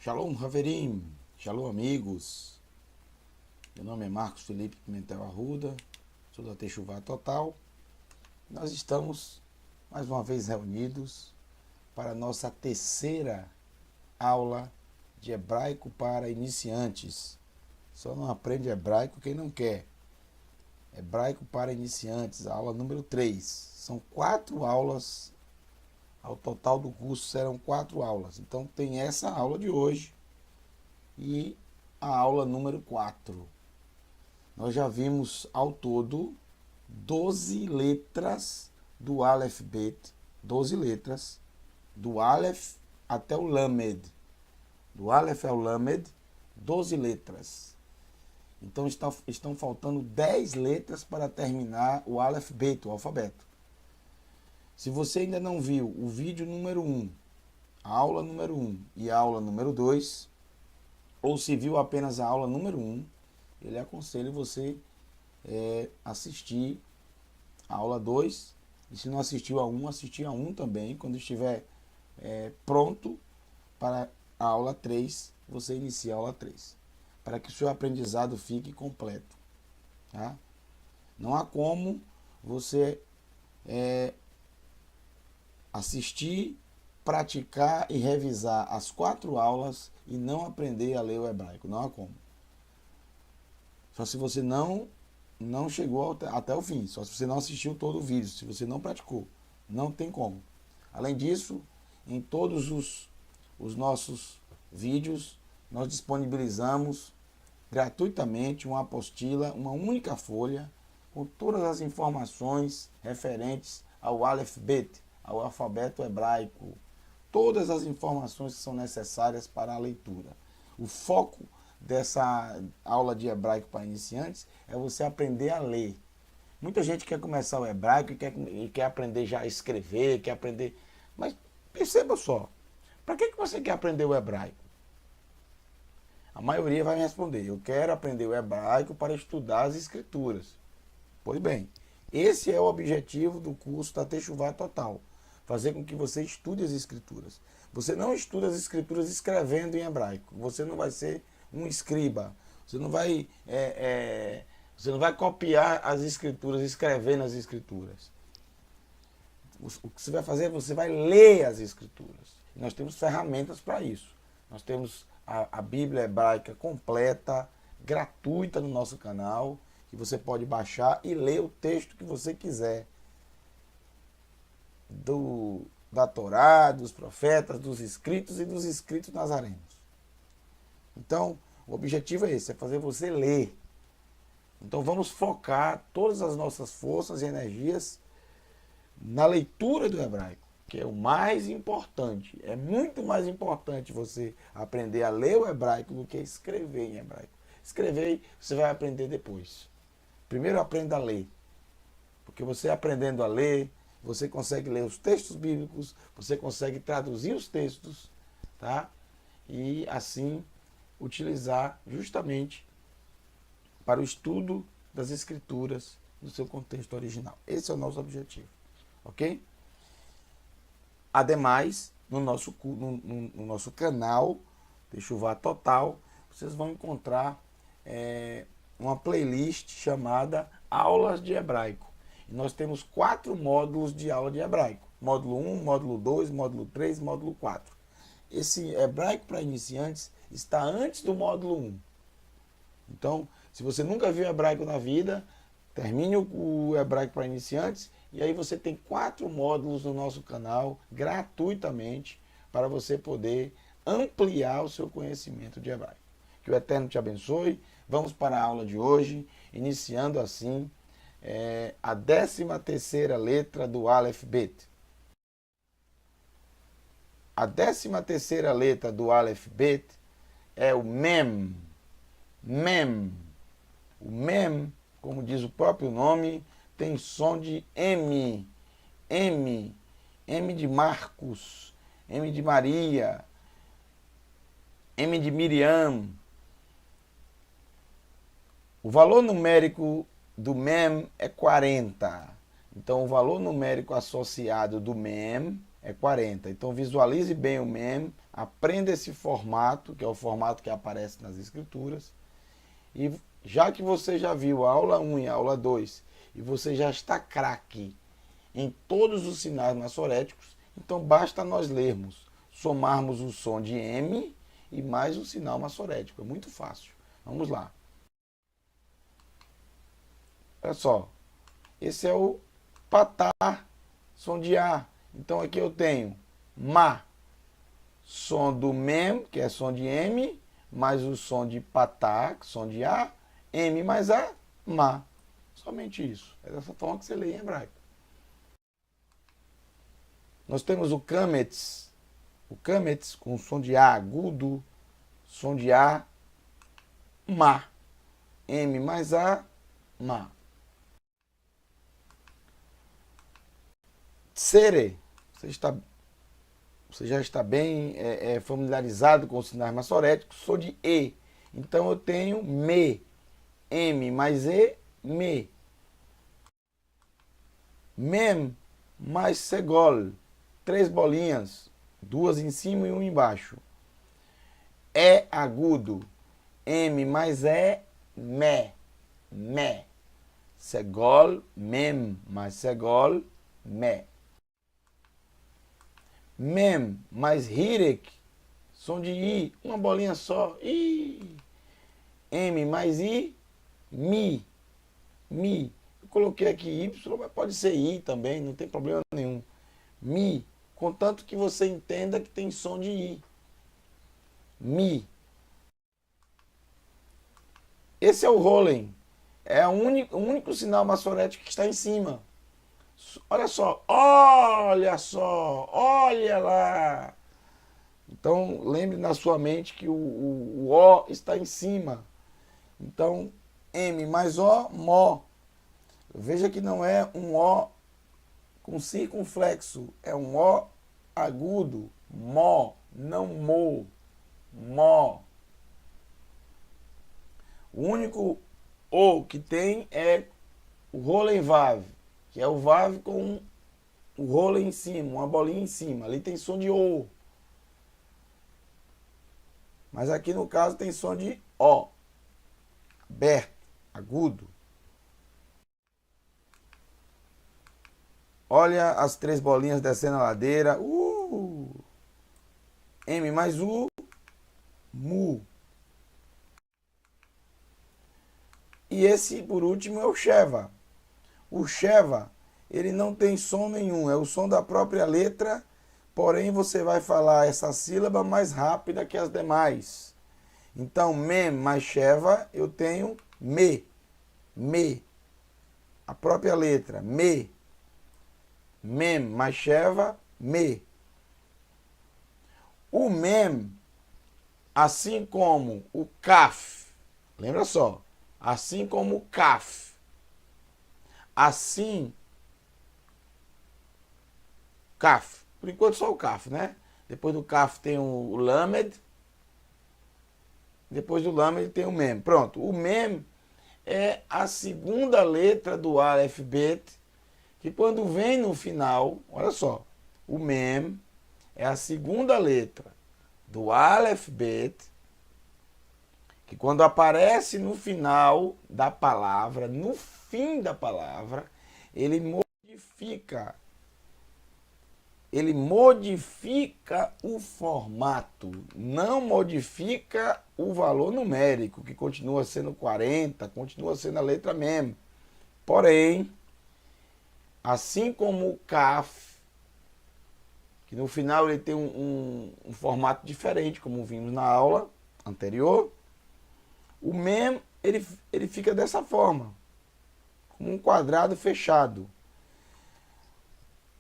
Shalom, Haverim. Shalom, amigos. Meu nome é Marcos Felipe Pimentel Arruda, sou da Techuvá Total. Nós estamos mais uma vez reunidos para a nossa terceira aula de hebraico para iniciantes. Só não aprende hebraico quem não quer. Hebraico para iniciantes, a aula número 3. São 4 aulas. Ao total do curso serão 4 aulas. Então tem essa aula de hoje e a aula número 4. Nós já vimos ao todo 12 letras do Aleph Bet, 12 letras, do Aleph até o Lamed. Do Aleph ao Lamed, 12 letras. Então estão faltando 10 letras para terminar o Aleph Bet, o alfabeto. Se você ainda não viu o vídeo número 1, a aula número 1 e a aula número 2, ou se viu apenas a aula número 1, eu lhe aconselho você assistir a aula 2. E se não assistiu a 1, assistir a 1 também. Quando estiver pronto para a aula 3, você inicia a aula 3. Para que o seu aprendizado fique completo. Tá? Não há como você assistir, praticar e revisar as 4 aulas e não aprender a ler o hebraico. Não há como. Só se você não chegou até o fim. Só se você não assistiu todo o vídeo. Se você não praticou. Não tem como. Além disso, em todos os nossos vídeos, nós disponibilizamos gratuitamente uma apostila, uma única folha, com todas as informações referentes ao Aleph Bet, ao alfabeto hebraico, todas as informações que são necessárias para a leitura. O foco dessa aula de hebraico para iniciantes é você aprender a ler. Muita gente quer começar o hebraico e quer aprender já a escrever, quer aprender... Mas perceba só, para que você quer aprender o hebraico? A maioria vai me responder, eu quero aprender o hebraico para estudar as escrituras. Pois bem, esse é o objetivo do curso da Techuvá Total. Fazer com que você estude as escrituras. Você não estuda as escrituras escrevendo em hebraico. Você não vai ser um escriba. Você não vai copiar as escrituras, escrevendo as escrituras. O que você vai fazer é você vai ler as escrituras. E nós temos ferramentas para isso. Nós temos a Bíblia hebraica completa, gratuita no nosso canal, que você pode baixar e ler o texto que você quiser. Da Torá, dos profetas, dos escritos e dos escritos nazarenos. Então, o objetivo é esse, é fazer você ler. Então vamos focar todas as nossas forças e energias na leitura do hebraico, que é o mais importante. É muito mais importante você aprender a ler o hebraico do que escrever em hebraico. Escrever você vai aprender depois. Primeiro aprenda a ler. Porque você aprendendo a ler, você consegue ler os textos bíblicos, você consegue traduzir os textos, tá? E assim utilizar justamente para o estudo das escrituras no seu contexto original. Esse é o nosso objetivo, ok? Ademais, no nosso canal Techuvá Total, vocês vão encontrar uma playlist chamada Aulas de Hebraico. Nós temos 4 módulos de aula de hebraico. Módulo 1, módulo 2, módulo 3, módulo 4. Esse hebraico para iniciantes está antes do módulo 1. Então, se você nunca viu hebraico na vida, termine o hebraico para iniciantes e aí você tem 4 módulos no nosso canal gratuitamente para você poder ampliar o seu conhecimento de hebraico. Que o Eterno te abençoe. Vamos para a aula de hoje, iniciando assim a 13ª letra do Aleph Bet. A 13ª letra do Aleph Bet é o Mem. Mem. O Mem, como diz o próprio nome, tem som de M. M. M de Marcos. M de Maria. M de Miriam. O valor numérico do Mem é 40. Então, o valor numérico associado do Mem é 40. Então visualize bem o mem, aprenda esse formato, que é o formato que aparece nas escrituras. E já que você já viu a aula 1 e a aula 2, e você já está craque em todos os sinais massoréticos, então basta nós lermos, somarmos o som de M e mais o sinal massorético. É muito fácil. Vamos lá. Olha só. Esse é o patá, som de A. Então aqui eu tenho Ma, som do Mem, que é som de M, mais o som de patá, som de A, M mais A, Ma. Somente isso. É dessa forma que você lê em hebraico. Nós temos o kametz com som de A agudo, som de A, Ma. M mais A, Ma. Tsere, você já está bem familiarizado com os sinais massoréticos, som de E. Então eu tenho Me, M mais E, Me. Mem mais Segol, 3 bolinhas, 2 em cima e 1 embaixo. É agudo, M mais E, Me, Me. Segol, Mem mais Segol, Me. Mem mais Hirek, som de I, uma bolinha só, I. M mais I, Mi, Mi. Eu coloquei aqui Y, mas pode ser I também, não tem problema nenhum. Mi, contanto que você entenda que tem som de I. Mi. Esse é o Rolen, é o único sinal massorético que está em cima. Olha só, olha lá. Então, lembre na sua mente que o O está em cima. Então, M mais O, Mó. Veja que não é um O com circunflexo, é um O agudo, Mó, não Mo, Mó. O único O que tem é o Rolen Vav, que é o Vav com o Rolen em cima, uma bolinha em cima. Ali tem som de O. Mas aqui no caso tem som de O. Aberto, agudo. Olha as 3 bolinhas descendo a ladeira. M mais U, Mu. E esse, por último, é o Sheva. O Sheva, ele não tem som nenhum, é o som da própria letra, porém você vai falar essa sílaba mais rápida que as demais. Então, Mem mais Sheva, eu tenho Me. Me. A própria letra, Me. Mem mais Sheva, Me. O Mem, assim como o Kaf, lembra só, assim como o Kaf, assim, Kaf, por enquanto só o Kaf, né? Depois do Kaf tem o Lamed, depois do Lamed tem o Mem. Pronto, o Mem é a segunda letra do Aleph Bet, que quando vem no final, olha só, o Mem é a segunda letra do Aleph Bet, que quando aparece no final da palavra, no fim da palavra, ele modifica o formato, não modifica o valor numérico, que continua sendo 40, continua sendo a letra Mem. Porém, assim como o Kaf, que no final ele tem um formato diferente, como vimos na aula anterior, o Mem ele fica dessa forma, como um quadrado fechado.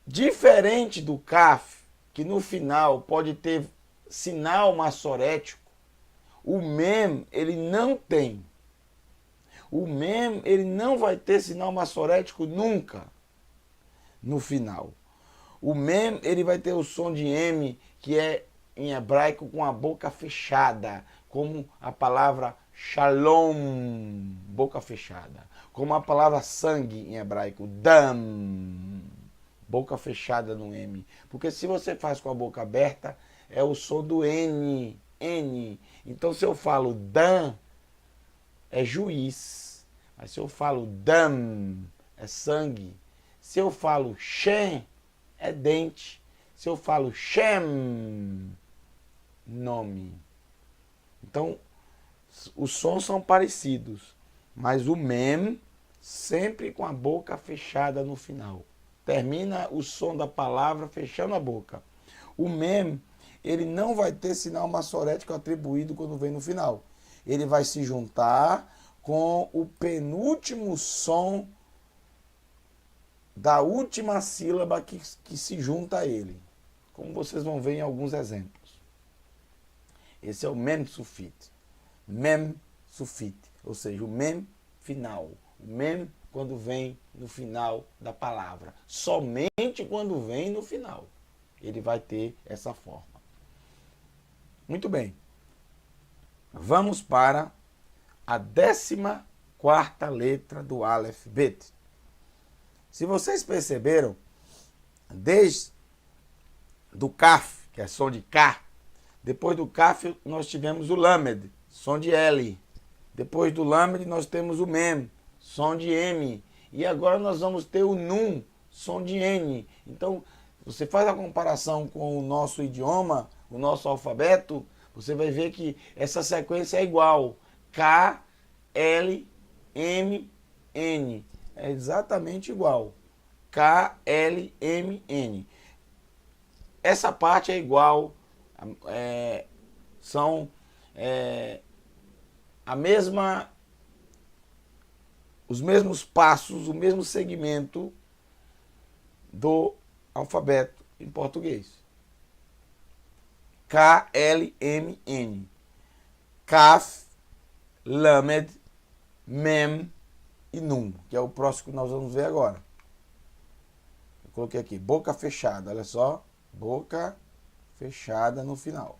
Diferente do Kaf, que no final pode ter sinal massorético, o Mem ele não tem. O Mem ele não vai ter sinal massorético nunca no final. O Mem ele vai ter o som de M, que é em hebraico com a boca fechada, como a palavra Shalom, boca fechada. Como a palavra sangue em hebraico, Dam. boca fechada no M. Porque se você faz com a boca aberta, é o som do N, N. Então se eu falo dan, é juiz. Mas se eu falo dam, é sangue. Se eu falo shen, é dente. Se eu falo shem, nome. Então, os sons são parecidos, mas o mem sempre com a boca fechada no final. Termina o som da palavra fechando a boca. O mem, ele não vai ter sinal massorético atribuído quando vem no final. Ele vai se juntar com o penúltimo som da última sílaba que se junta a ele. Como vocês vão ver em alguns exemplos. Esse é o mem sufit. Mem sufit, ou seja, o mem final. O mem quando vem no final da palavra. Somente quando vem no final. Ele vai ter essa forma. Muito bem. Vamos para a 14ª letra do Aleph Bet. Se vocês perceberam, desde do Kaf, que é som de K, depois do Kaf nós tivemos o Lamed, som de L. Depois do Lamed nós temos o Mem, som de M. E agora nós vamos ter o Nun, som de N. Então, você faz a comparação com o nosso idioma, o nosso alfabeto, você vai ver que essa sequência é igual. K, L, M, N. É exatamente igual. K, L, M, N. Essa parte é igual. São os mesmos passos, o mesmo segmento do alfabeto em português. K, L, M, N. Kaf, Lamed, Mem e Nun, que é o próximo que nós vamos ver agora. Eu coloquei aqui, boca fechada, olha só. Boca fechada no final.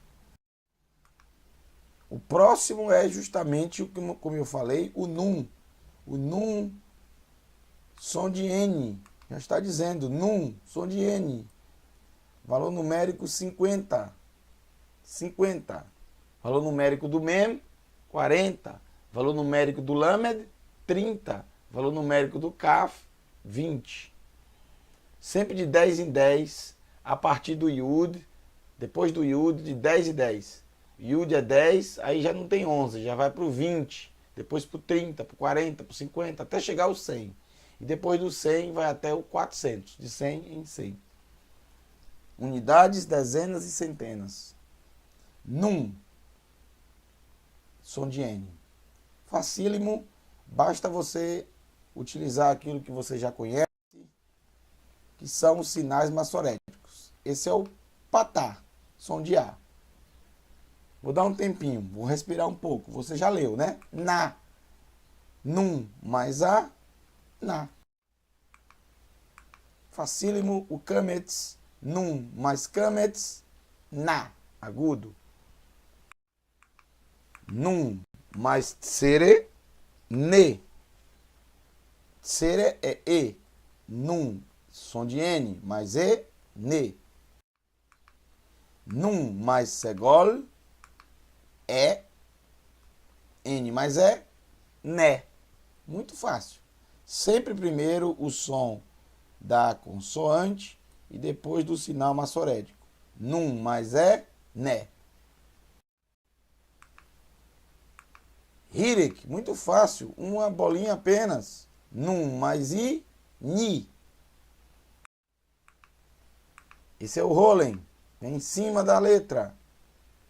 O próximo é justamente, como eu falei, o Nun. O Nun, som de N. Já está dizendo, Nun, som de N. Valor numérico 50. 50. Valor numérico do Mem, 40. Valor numérico do Lamed, 30. Valor numérico do Kaf, 20. Sempre de 10 em 10, a partir do Yud, depois do Yud, de 10 em 10. Yud é 10, aí já não tem 11, já vai para o 20, depois para o 30, para o 40, para o 50, até chegar ao 100. E depois do 100 vai até o 400, de 100 em 100. Unidades, dezenas e centenas. Nun, som de N. Facílimo, basta você utilizar aquilo que você já conhece, que são os sinais massoréticos. Esse é o patá, som de A. Vou dar um tempinho, vou respirar um pouco. Você já leu, né? Na. Nun mais A, na. Facílimo, o kametz. Nun mais kametz, na. Agudo. Nun mais tsere, ne. Tsere é E. Nun, som de N, mais E, ne. Nun mais segol, é. N mais E, né. Muito fácil. Sempre primeiro o som da consoante e depois do sinal massorético. Nun mais E, né. Hirik, muito fácil. Uma bolinha apenas. Nun mais I, Ni. Esse é o Rolen. Em cima da letra.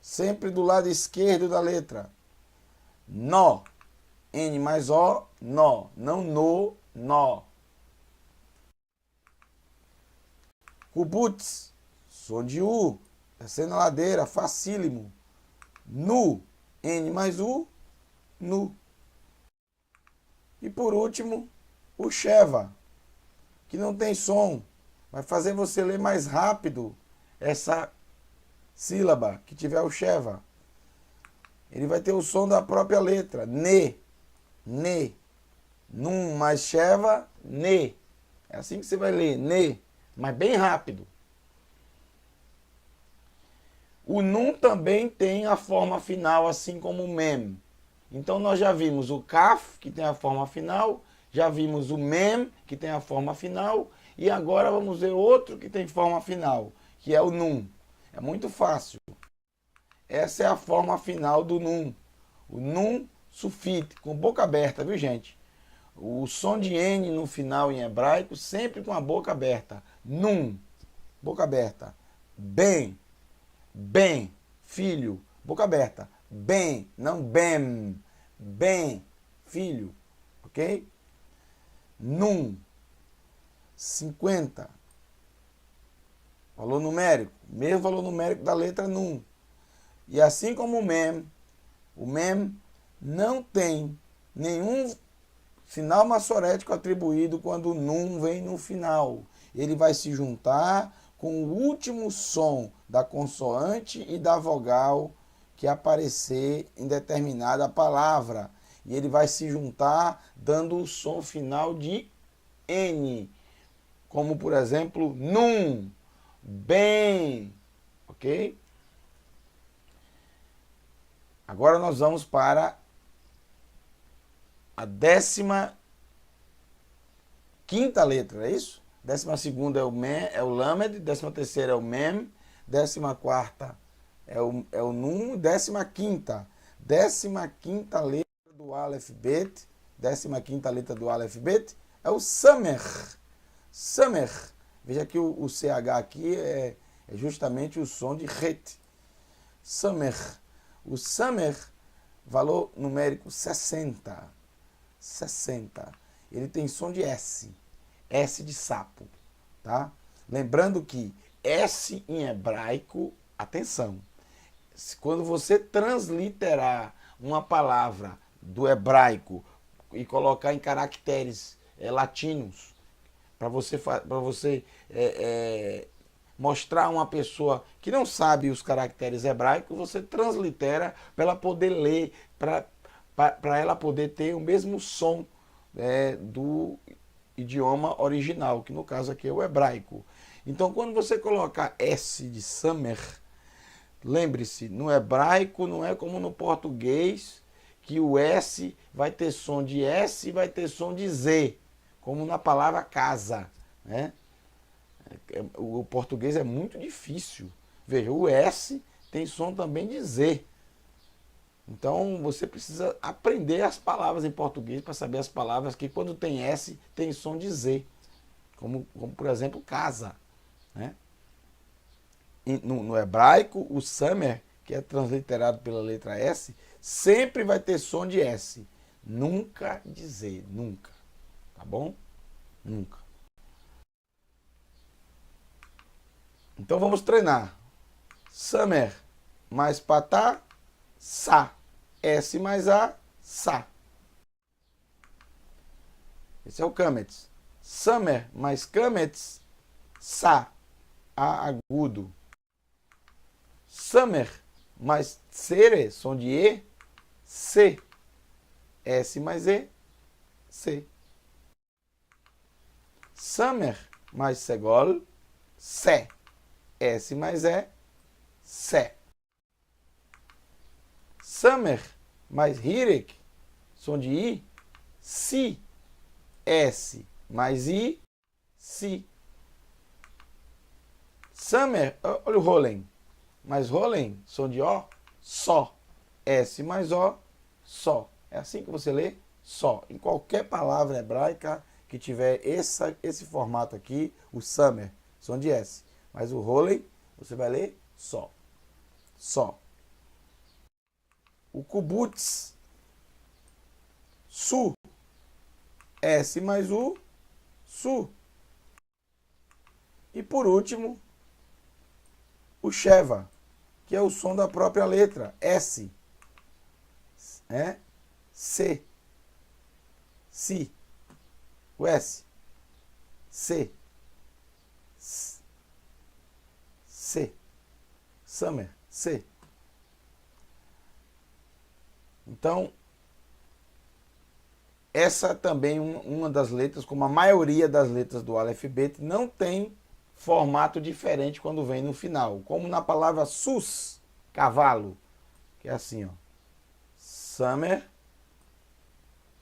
Sempre do lado esquerdo da letra. Nó. N mais O, nó. Não no, nó. Kubutz. Som de U. Descendo a ladeira. Facílimo. Nu. N mais U, nu. E por último, o Sheva. Que não tem som. Vai fazer você ler mais rápido essa sílaba que tiver o Sheva. Ele vai ter o som da própria letra. Ne. Ne. Num mais Sheva, ne. É assim que você vai ler. Ne. mas bem rápido. O nun também tem a forma final, assim como o mem. Então nós já vimos o kaf, que tem a forma final, já vimos o mem, que tem a forma final, e agora vamos ver outro que tem forma final, que é o nun. É muito fácil. Essa é a forma final do nun. O nun sufite, com boca aberta, viu gente? O som de N no final em hebraico, sempre com a boca aberta. Nun, boca aberta. Bem, bem, filho, boca aberta. Bem, não bem. Bem, filho, ok? Nun, 50. Valor numérico, mesmo valor numérico da letra nun. E assim como o mem não tem nenhum sinal maçorético atribuído quando o nun vem no final. Ele vai se juntar com o último som da consoante e da vogal que aparecer em determinada palavra. E ele vai se juntar dando o som final de N. Como, por exemplo, nun, bem, ok? Agora nós vamos para a 15ª letra, é isso? 12ª é o lamed, 13ª é o mem, 14ª é o nun, 15ª. 15ª letra do alefbet, 15ª letra do alefbet é o samer. Samer. Veja que o CH aqui é justamente o som de het. Samer. O samer, valor numérico 60. 60. Ele tem som de S. S de sapo. Tá? Lembrando que S em hebraico, atenção, quando você transliterar uma palavra do hebraico e colocar em caracteres latinos, para você mostrar a uma pessoa que não sabe os caracteres hebraicos, você translitera para ela poder ler, para ela poder ter o mesmo som do idioma original, que no caso aqui é o hebraico. Então, quando você colocar S de samer, lembre-se, no hebraico não é como no português, que o S vai ter som de S e vai ter som de Z, como na palavra casa, né? O português é muito difícil. Veja, o S tem som também de Z. Então você precisa aprender as palavras em português para saber as palavras que quando tem S tem som de Z. Como por exemplo, casa, né? No hebraico, o samer, que é transliterado pela letra S, sempre vai ter som de S. Nunca de Z, nunca. Tá bom? Nunca. Então vamos treinar. Samer mais patá, sa. S mais A, sa. Esse é o kametz. Samer mais kametz, sa. A agudo. Samer mais tsere, som de E, C. S mais E, C. Samer mais segol, sé. S mais E, sé. Samer mais hirek, som de I, si. S mais I, si. Samer, olha o rolen, mais rolen, som de O, só. S mais O, só. É assim que você lê, só. Em qualquer palavra hebraica que tiver esse formato aqui, o samer, som de S. Mas o rolen, você vai ler só. Só. O kubutz, su. S mais U, su. E por último, o sheva, que é o som da própria letra, S. C. Si. O S. C. C. Samer. C. Então, essa também uma das letras, como a maioria das letras do alefbeto, não tem formato diferente quando vem no final. Como na palavra sus, cavalo, que é assim, ó. Summer,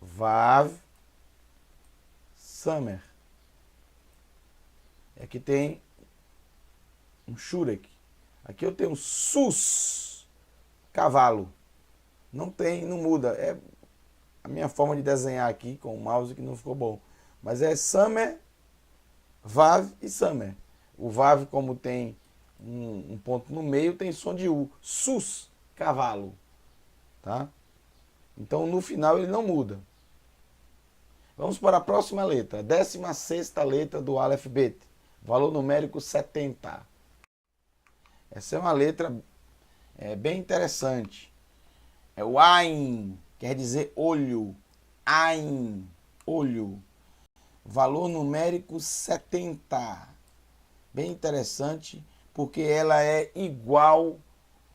vav, summer. Aqui tem um shurek. Aqui eu tenho sus, cavalo. Não tem, não muda. É a minha forma de desenhar aqui com o mouse que não ficou bom. Mas é summer, vav e summer. O vav, como tem um ponto no meio, tem som de U. Sus, cavalo. Tá? Então no final ele não muda. Vamos para a próxima letra. 16ª letra do Aleph Bet. Valor numérico 70. Essa é uma letra bem interessante. É o Ain, quer dizer olho. Ain, olho. Valor numérico 70. Bem interessante, porque ela é igual,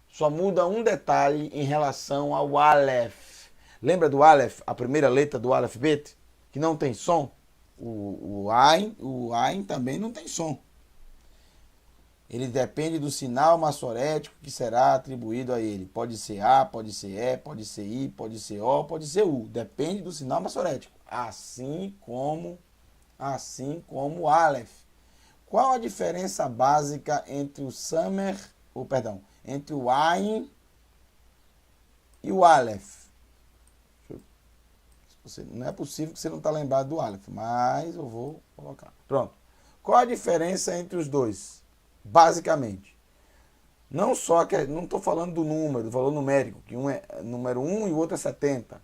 só muda um detalhe em relação ao Aleph. Lembra do Aleph, a primeira letra do Aleph Bet, que não tem som? O Ain também não tem som. Ele depende do sinal massorético que será atribuído a ele. Pode ser A, pode ser E, pode ser I, pode ser O, pode ser U. Depende do sinal massorético. Assim como o Aleph. Qual a diferença básica entre o Summer, entre o Ain e o Aleph? Não é possível que você não está lembrado do Aleph, mas eu vou colocar. Pronto. Qual a diferença entre os dois? Basicamente. Não estou falando do número, do valor numérico, que um é número 1 e o outro é 70.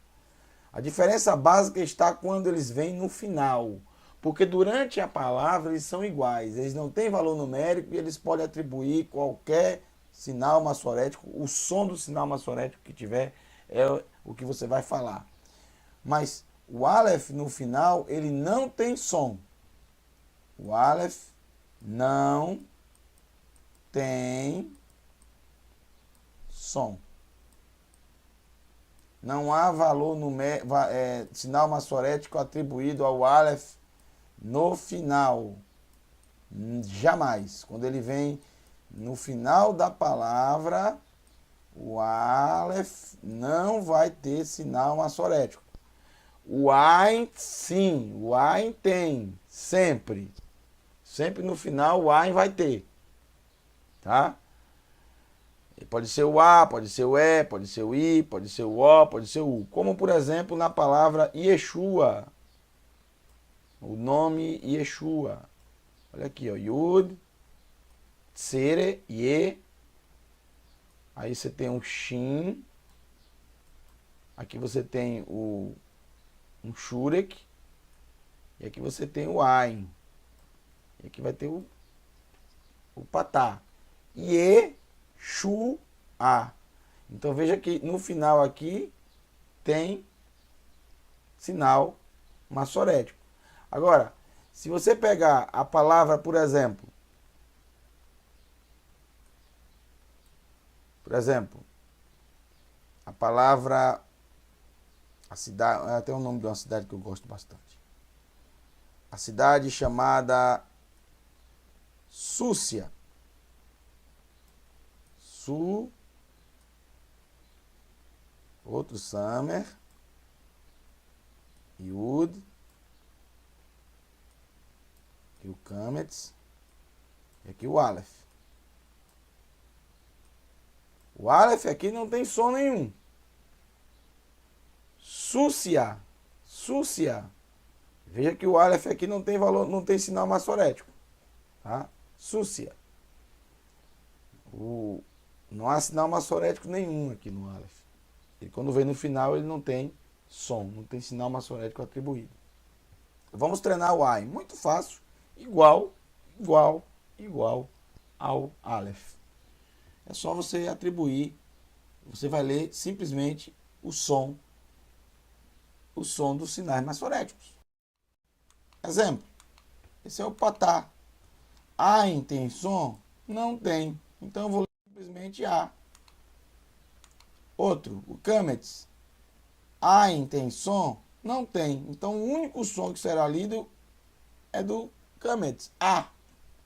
A diferença básica está quando eles vêm no final. Porque durante a palavra eles são iguais. Eles não têm valor numérico e eles podem atribuir qualquer sinal massorético. O som do sinal massorético que tiver é o que você vai falar. Mas o Aleph no final ele não tem som. O Aleph não tem som. Não há valor sinal massorético atribuído ao Aleph no final. Jamais. Quando ele vem no final da palavra, o Aleph não vai ter sinal massorético. O Ain, sim. O Ain tem. Sempre. Sempre no final o Ain vai ter. Tá? Pode ser o A, pode ser o E, pode ser o I, pode ser o O, pode ser o U. Como, por exemplo, na palavra Yeshua. O nome Yeshua. Olha aqui, ó. Yud, Tsere, Ye. Aí você tem um Shin. Aqui você tem um Shurek. E aqui você tem o Ain. E aqui vai ter o Patá. Yeshua. Então veja que no final aqui tem sinal massorético. Agora, se você pegar a palavra, por exemplo, a palavra, a cidade, tem o nome de uma cidade que eu gosto bastante. A cidade chamada Súcia. Outro Summer, Yud, e o Kametz, e aqui o Aleph. O Aleph aqui não tem som nenhum. Súcia. Veja que o Aleph aqui não tem valor, não tem sinal massorético. Tá? Súcia. Não há sinal massorético nenhum aqui no Aleph. E quando vem no final ele não tem som, não tem sinal massorético atribuído. Vamos treinar o Ain. Muito fácil. Igual ao Aleph. É só você atribuir, você vai ler simplesmente o som dos sinais massoréticos. Exemplo, esse é o Patá. Ain tem som? Não tem. Então eu vou ler simplesmente A. Outro, o Kametz. Ain tem som? Não tem. Então o único som que será lido é do Kametz. A.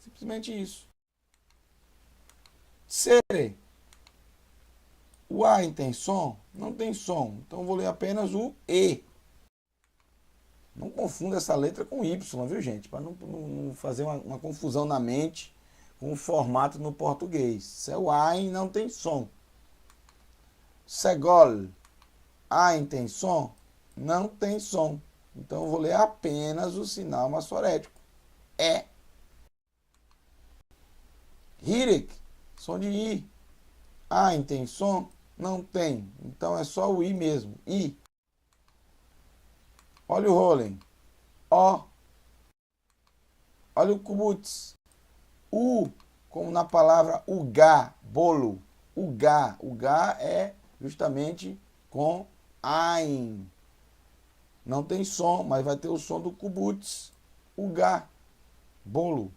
Simplesmente isso. Sere. O A tem som? Não tem som. Então eu vou ler apenas o E. Não confunda essa letra com Y, viu, gente? Para não fazer uma confusão na mente com o formato no português. Seu A não tem som. Segol. A tem som? Não tem som. Então eu vou ler apenas o sinal maçorético. É. Hirek. Som de I. A tem som? Não tem. Então é só o I mesmo. I. Olha o Rolen. O. Olha o Kubutz. U. Como na palavra ugá, bolo. Ugá. Ugá é justamente com Ain. Não tem som, mas vai ter o som do Kubutz. Ugá. Bolo.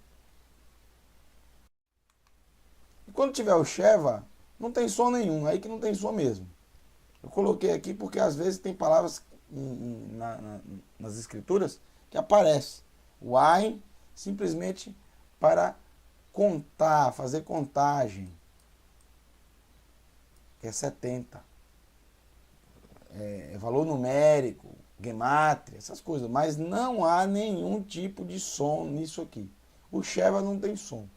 E quando tiver o Sheva, não tem som nenhum. Aí que não tem som mesmo. Eu coloquei aqui porque às vezes tem palavras nas escrituras que aparece o Ain simplesmente para contar, fazer contagem, que é 70. É valor numérico, gemátria, essas coisas. Mas não há nenhum tipo de som nisso aqui. O Sheva não tem som.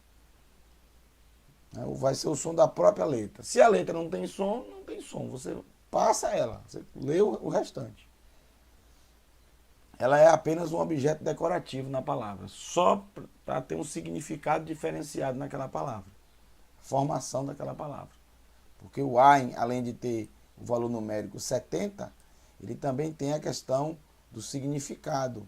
Vai ser o som da própria letra. Se a letra não tem som, não tem som. Você passa ela, você lê o restante. Ela é apenas um objeto decorativo na palavra, só para ter um significado diferenciado naquela palavra, formação daquela palavra. Porque o Ain, além de ter o valor numérico 70, ele também tem a questão do significado.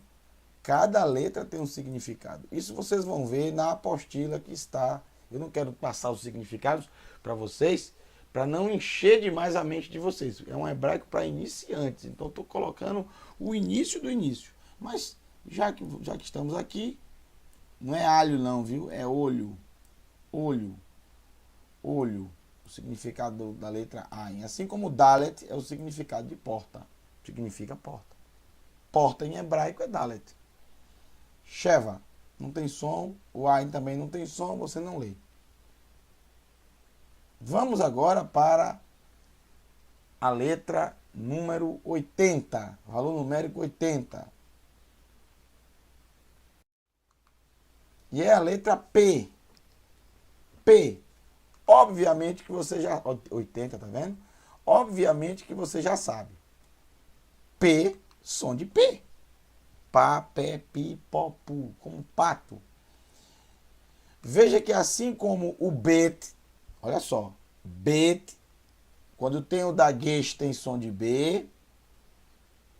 Cada letra tem um significado. Isso vocês vão ver na apostila que está. Eu não quero passar os significados para vocês, para não encher demais a mente de vocês. É um hebraico para iniciantes, então estou colocando o início do início. Mas já que estamos aqui, não é alho não, viu? É olho. Olho. Olho. O significado da letra Ain. Assim como Dalet é o significado de porta. Significa porta. Porta em hebraico é Dalet. Sheva. Não tem som. O Ain também não tem som. Você não lê. Vamos agora para a letra número 80. Valor numérico 80. E é a letra P. P. Obviamente que você já... 80, tá vendo? Obviamente que você já sabe. P, som de P. Pá, pé, pi, pó, pu. Como pato. Veja que assim como o bet... Olha só. Bet. Quando tem o daguesh tem som de B.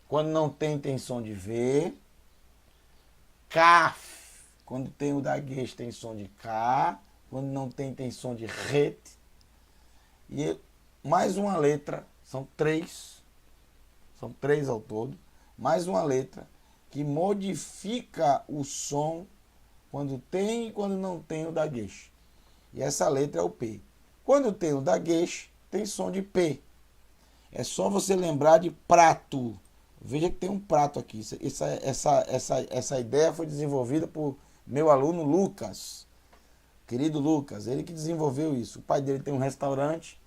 Quando não tem, tem som de V. Kaf. Quando tem o daguesh tem som de K. Quando não tem, tem som de ret. E mais uma letra, são três ao todo, mais uma letra que modifica o som quando tem e quando não tem o daguesh. E essa letra é o P. Quando tem o daguesh, tem som de P. É só você lembrar de prato. Veja que tem um prato aqui. Essa ideia foi desenvolvida por meu aluno Lucas. Querido Lucas, ele que desenvolveu isso. O pai dele tem um restaurante,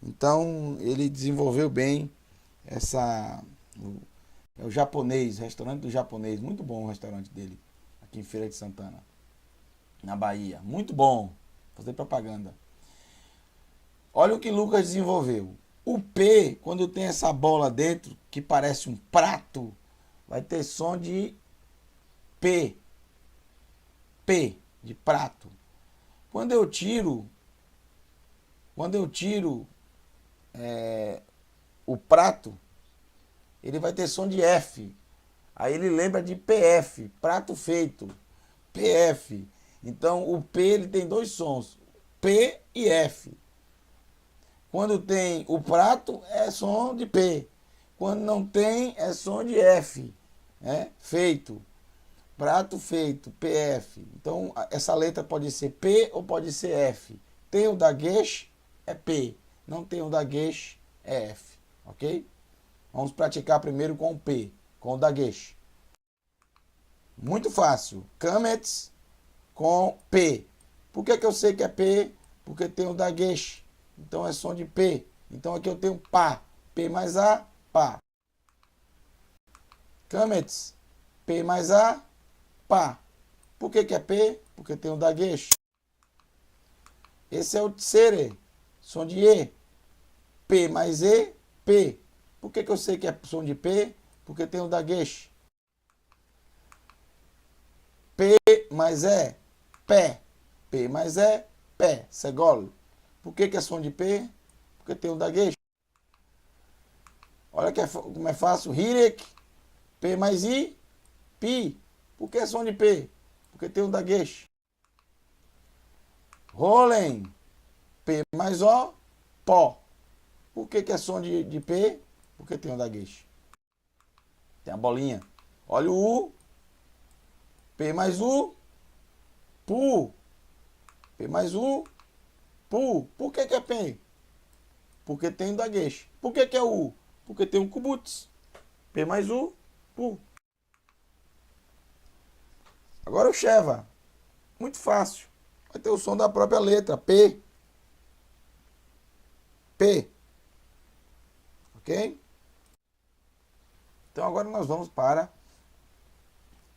então ele desenvolveu bem é o japonês, restaurante do japonês. Muito bom o restaurante dele, aqui em Feira de Santana, na Bahia. Muito bom. Vou fazer propaganda. Olha o que Lucas desenvolveu. O P, quando tem essa bola dentro, que parece um prato, vai ter som de P. P, de prato. Quando eu tiro o prato, ele vai ter som de F. Aí ele lembra de PF, prato feito. PF. Então o P ele tem dois sons, P e F. Quando tem o prato é som de P. Quando não tem é som de F. Feito. Prato feito, PF. Então, essa letra pode ser P ou pode ser F. Tem o daguesh, é P. Não tem o daguesh, é F. Ok? Vamos praticar primeiro com o P, com o daguesh. Muito fácil. Kametz, com P. Por que eu sei que é P? Porque tem o dagesh. Então é som de P. Então aqui eu tenho pá. P mais A, pá. Kamets, P mais A, pá. Por que é P? Porque tem o dagesh. Esse é o tsere, som de E. P mais E, P. Por que eu sei que é som de P? Porque tem o dagesh. P mais E, pé. P mais E, pé. Segol. Por que é som de P? Porque tem o dagesh. Olha como é fácil. Hirek, P mais I, pi. Por que é som de P? Porque tem o dagesh. Rolen, P mais O, pó. Por que é som de P? Porque tem o dagesh. Tem a bolinha. Olha o U. P mais U, pu. P mais U, pu. Por que é P? Porque tem o dagesh. Por que é U? Porque tem o kubutz. P mais U, pu. Agora o Sheva. Muito fácil. Vai ter o som da própria letra. P. P. Ok? Então agora nós vamos para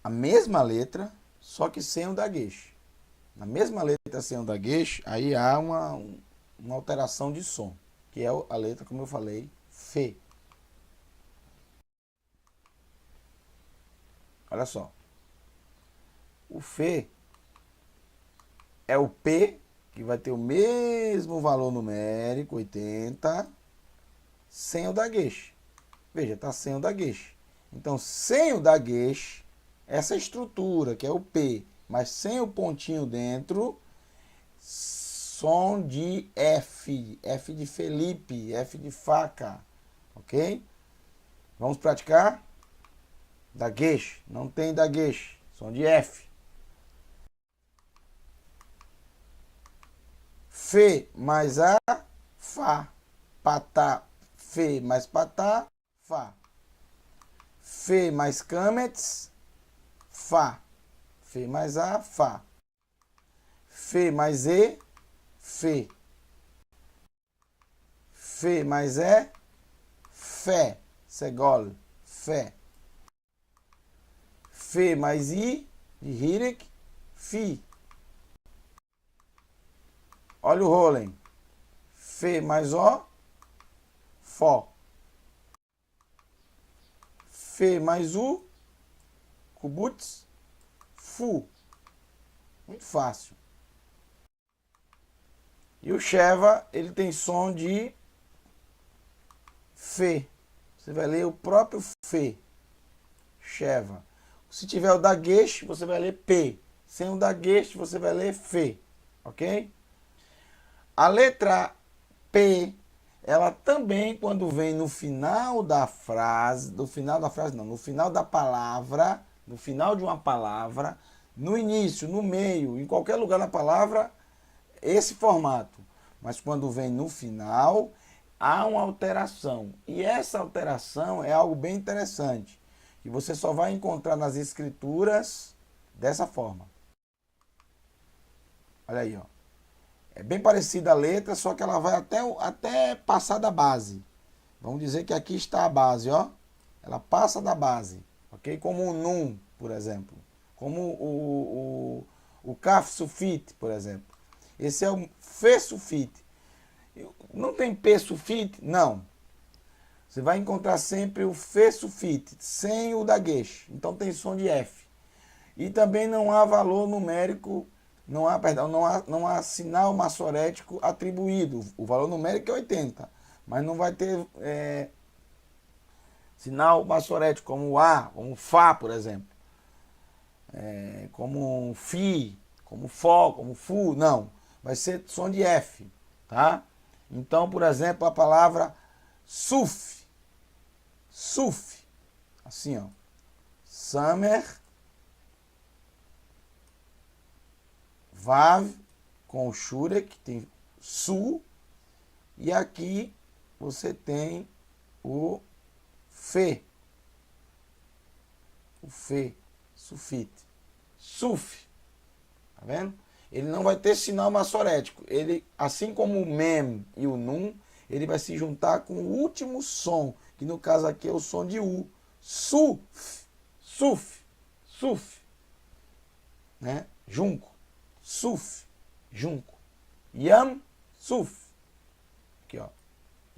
a mesma letra, só que sem o dagesh. Na mesma letra sem o dagesh, aí há uma alteração de som, que é a letra, como eu falei, Fê. Olha só. O Fê é o P, que vai ter o mesmo valor numérico, 80, sem o dagesh. Veja, está sem o dagesh. Então, sem o dagesh, essa estrutura, que é o P, mas sem o pontinho dentro, som de F. F de Felipe, F de faca. Ok? Vamos praticar? Dagesh. Não tem dagesh. Som de F. Fê mais A, Fá. Patá, Fê mais Patá, Fá. Fê mais Kamets, Fá. Fê mais A, Fá. Fê mais E, Fê. Fê mais E, Fé. Segol, Fé. Fê mais I, de Hirek, Fi. Olha o Rolen. Fê mais O, Fó. Fê mais U, Kubutz, Fu. Muito fácil. E o Sheva, ele tem som de Fê. Você vai ler o próprio Fê. Sheva. Se tiver o dagesh, você vai ler P. Sem o dagesh, você vai ler Fê. Ok? A letra P, ela também, quando vem no final da frase, no final da palavra, no final de uma palavra, no início, no meio, em qualquer lugar da palavra, esse formato. Mas quando vem no final, há uma alteração. E essa alteração é algo bem interessante, que você só vai encontrar nas escrituras dessa forma. Olha aí, ó. É bem parecida a letra, só que ela vai até passar da base. Vamos dizer que aqui está a base, ó. Ela passa da base, ok? Como o num, por exemplo. Como o kaf sufite, por exemplo. Esse é o fe sufite. Não tem p sufite? Não. Você vai encontrar sempre o fe sufite, sem o dagesh. Então tem som de F. E também não há valor numérico, não há sinal massorético atribuído. O valor numérico é 80, mas não vai ter sinal massorético como o A, como o Fá, por exemplo. Como Fi, como Fó, como Fu, não. Vai ser som de F, tá? Então, por exemplo, a palavra suf, suf, assim, ó. Samer, Vav, com o Shurek, tem Su, e aqui você tem o Fê, o Fê, sufite, Suf, tá vendo? Ele não vai ter sinal massorético. Ele, assim como o mem e o nun, ele vai se juntar com o último som, que no caso aqui é o som de U. Suf, suf, suf, né? Junco, suf, junco. Yam, suf. Aqui, ó.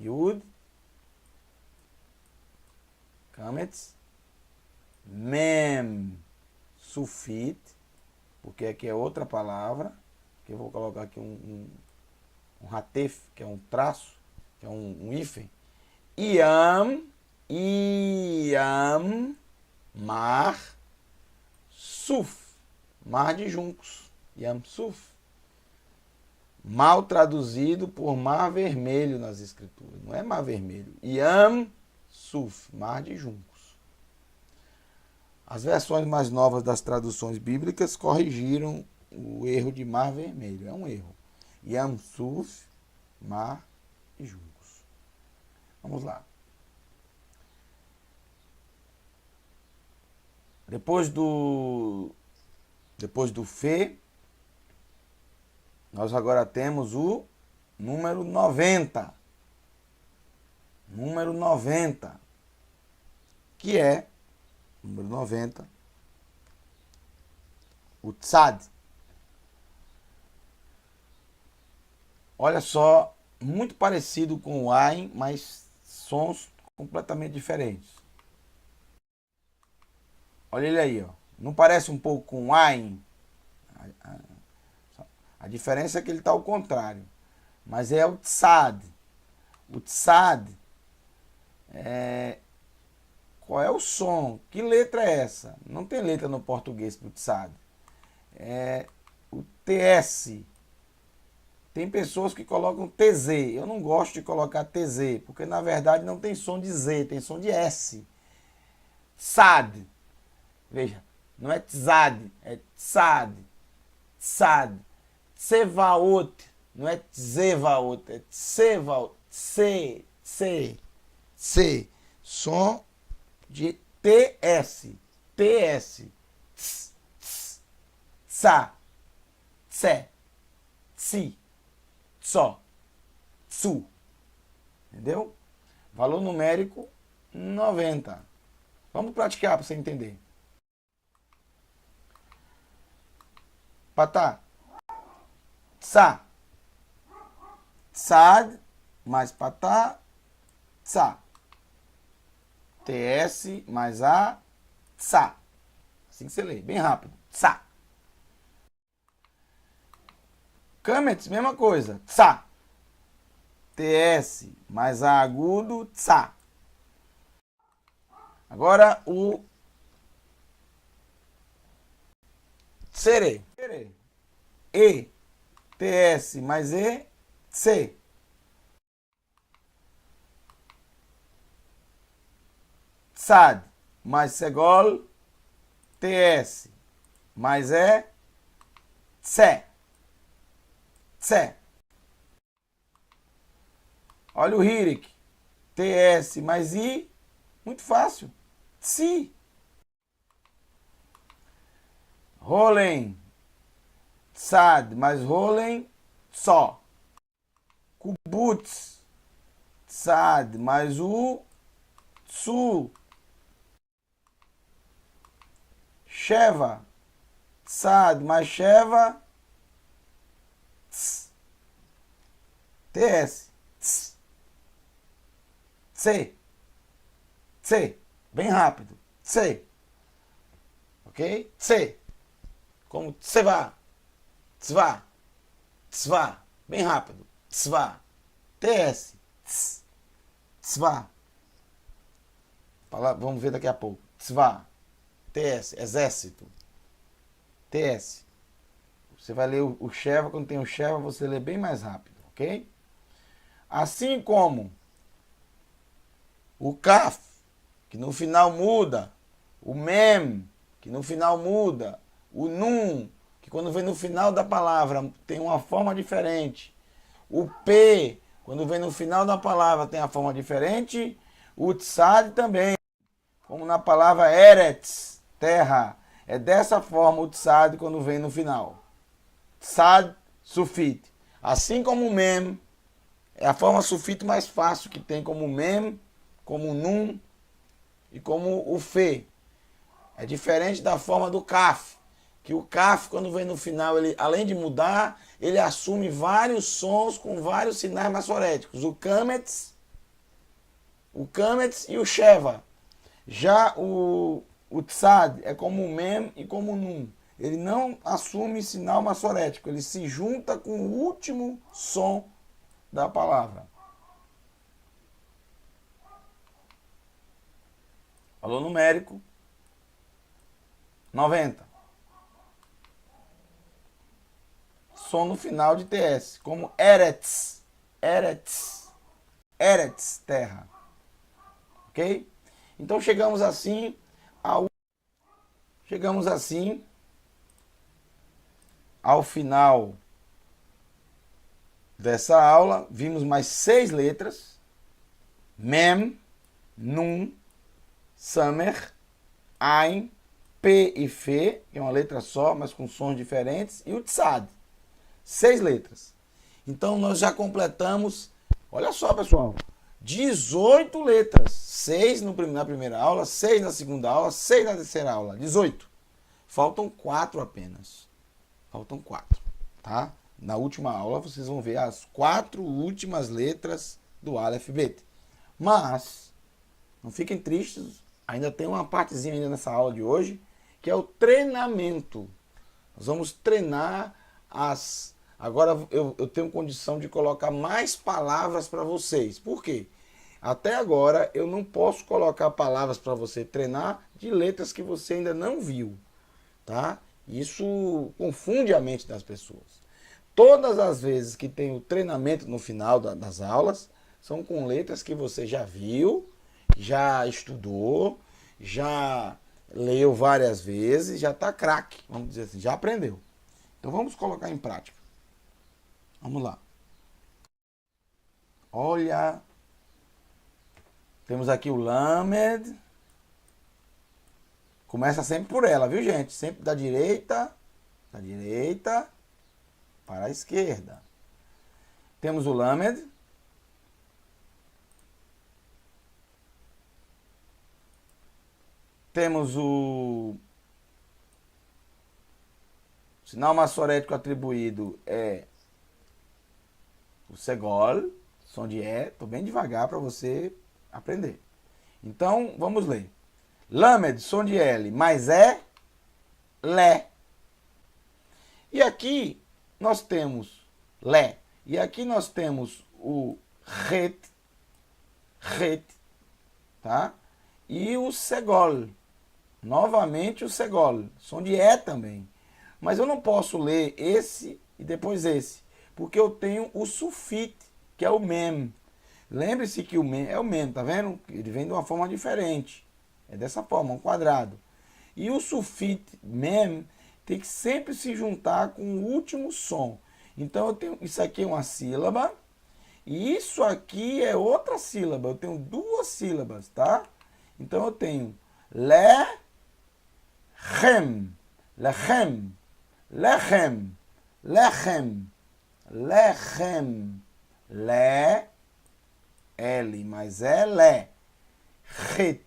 Yud, Kametz, Mem, Sufit, porque aqui é outra palavra, que eu vou colocar aqui um ratef, que é um traço, que é um hífen. Iam, mar, suf, mar de juncos. Yam, suf. Mal traduzido por mar vermelho nas escrituras. Não é mar vermelho. Yam, suf, mar de juncos. As versões mais novas das traduções bíblicas corrigiram o erro de mar vermelho. É um erro. Yam, suf, mar e juncos. Vamos lá. Depois do Fê, nós agora temos o número 90. Número 90. Que é, número 90, o tzad. Olha só, muito parecido com o ain, mas sons completamente diferentes. Olha ele aí, ó. Não parece um pouco com o ain? A diferença é que ele está ao contrário. Mas é o tzad. O tzad qual é o som? Que letra é essa? Não tem letra no português para o tzad. É o TS. Tem pessoas que colocam TZ. Eu não gosto de colocar TZ, porque na verdade não tem som de Z, tem som de S. Tzad. Veja, não é tzad, é tzad. Tzad. Tsevaot. Não é tzevaot, é tsevaot. C. Som de TS. TS. Ts, ts, tsa, tse, tsi, tso, tsu. Entendeu? Valor numérico 90. Vamos praticar para você entender. Patá. Tsa. Tsad mais patá. Tsa. TS mais A. Tsa. Assim que você lê, bem rápido. Tsa. Kametz, mesma coisa. Tsa. TS mais A agudo. Tsa. Agora o tsere. E. TS mais E. C. Tzad mais segol. TS mais E. Tse. Tse. Olha o Hirik. TS mais I. Muito fácil. Tsi. Rolen. Tzad mais rolen. Só. Kubutz. Tzad mais U. Tsu. Sheva. Tzad mais Sheva. Tss. TS. Tss. C. C. Bem rápido. C. Ok? C. Como tseva. Tzva. Tzva. Bem rápido. Tzva. TS. Tss. Tzva. Vamos ver daqui a pouco. Tzva. TS. Exército. TS. Você vai ler o Sheva. Quando tem o Sheva, você lê bem mais rápido. Ok? Assim como o Kaf, que no final muda. O Mem, que no final muda. O Nun, que quando vem no final da palavra tem uma forma diferente. O P, quando vem no final da palavra tem a forma diferente. O Tzad também, como na palavra Eretz, terra. É dessa forma o Tzad quando vem no final. tzad, sufit. Assim como o mem, é a forma sufit mais fácil que tem, como mem, como num e como o fe. É diferente da forma do kaf, que o kaf, quando vem no final, ele, além de mudar, ele assume vários sons com vários sinais maçoréticos. O kametz e o sheva. Já o tzad é como o mem e como o num. Ele não assume sinal maçorético, ele se junta com o último som da palavra. Valor numérico 90. Som no final de TS, como eretz, eretz, eretz, terra. Ok? Então chegamos assim ao final dessa aula. Vimos mais 6 letras: mem, nun, samer, ain, p e fe, que é uma letra só, mas com sons diferentes, e o tzad. 6 letras. Então nós já completamos, olha só, pessoal, 18 letras. 6 na primeira aula, 6 na segunda aula, 6 na terceira aula. 18. Faltam 4 apenas. Faltam 4, tá? Na última aula vocês vão ver as 4 últimas letras do Aleph Bet. Mas não fiquem tristes, ainda tem uma partezinha ainda nessa aula de hoje, que é o treinamento. Nós vamos treinar as... Agora eu tenho condição de colocar mais palavras para vocês. Por quê? Até agora eu não posso colocar palavras para você treinar de letras que você ainda não viu, tá? Isso confunde a mente das pessoas. Todas as vezes que tem o treinamento no final das aulas, são com letras que você já viu, já estudou, já leu várias vezes, já está craque, vamos dizer assim, já aprendeu. Então vamos colocar em prática. Vamos lá. Olha, temos aqui o Lamed. Começa sempre por ela, viu, gente? Sempre da direita para a esquerda. Temos o Lamed. Temos o sinal maçorético atribuído é o Segol, som de E. Estou bem devagar para você aprender. Então, vamos ler. Lamed, som de L, mais E, Lé. E aqui nós temos Lé. E aqui nós temos o Ret, tá? E o Segol. Novamente o Segol, som de E também. Mas eu não posso ler esse e depois esse, porque eu tenho o Sufit, que é o Mem. Lembre-se que o Mem é o Mem, tá vendo? Ele vem de uma forma diferente. É dessa forma, um quadrado. E o Sufit Mem tem que sempre se juntar com o último som. Então eu tenho, isso aqui é uma sílaba, e isso aqui é outra sílaba. Eu tenho 2 sílabas, tá? Então eu tenho Lechem, Lechem, Lechem, Lechem, Lechem, Le, L, mais E, Le, Het,